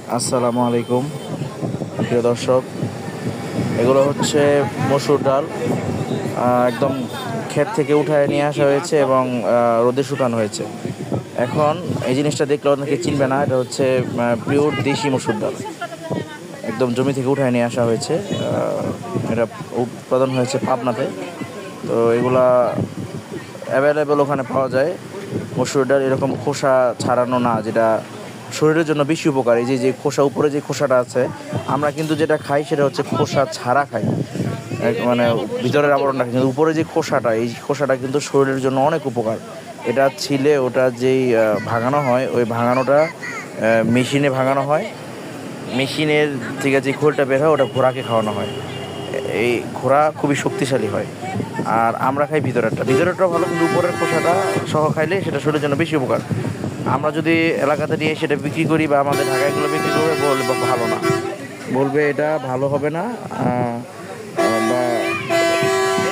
আসসালামু আলাইকুম প্রিয় দর্শক। এগুলো হচ্ছে মসুর ডাল, একদম ক্ষেত থেকে উঠায় নিয়ে আসা হয়েছে এবং রোদে শুকানো হয়েছে। এখন এই জিনিসটা দেখলে অনেকে চিনবে না, এটা হচ্ছে পিওর দেশি মসুর ডাল, একদম জমি থেকে উঠায় নিয়ে আসা হয়েছে। এটা উৎপাদন হয়েছে পাবনাতে। তো এগুলা অ্যাভেলেবেল ওখানে পাওয়া যায়। মসুর ডাল এরকম খোসা ছাড়ানো না, যেটা শরীরের জন্য বেশি উপকারী। যে যে খোসা, উপরে যে খোসাটা আছে, আমরা কিন্তু যেটা খাই সেটা হচ্ছে খোসা ছাড়া খাই, মানে ভিতরের আবরণটা, কিন্তু উপরে যে খোসাটা, এই খোসাটা কিন্তু শরীরের জন্য অনেক উপকার। এটা ছিলে ওটা যেই ভাঙানো হয়, ওই ভাঙানোটা মেশিনে ভাঙানো হয়। মেশিনের থেকে যে খোলটা বের হয় ওটা ঘোড়াকে খাওয়ানো হয়। এই ঘোড়া খুবই শক্তিশালী হয়। আর আমরা খাই ভিতরেরটা ভালো, কিন্তু উপরের খোসাটা সহ খাইলে সেটা শরীরের জন্য বেশি উপকার। আমরা যদি এলাকাতে নিয়ে সেটা বিক্রি করি বা আমাদের ঢাকায়গুলো বিক্রি করবে, বলবে ভালো না, বলবে এটা ভালো হবে না, বা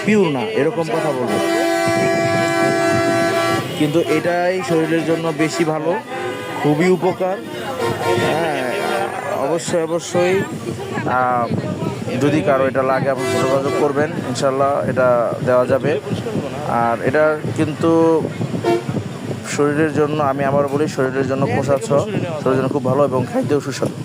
পিওর না, এরকম কথা বলবে। কিন্তু এটাই শরীরের জন্য বেশি ভালো, খুবই উপকার। হ্যাঁ, অবশ্যই অবশ্যই যদি কারো এটা লাগে আপনি যোগাযোগ করবেন, ইনশাল্লাহ এটা দেওয়া যাবে। আর এটা কিন্তু শরীরের জন্য, আমি আবার বলি, শরীরের জন্য শরীরের জন্য খুব ভালো এবং খাইতেও সুস্বাদু।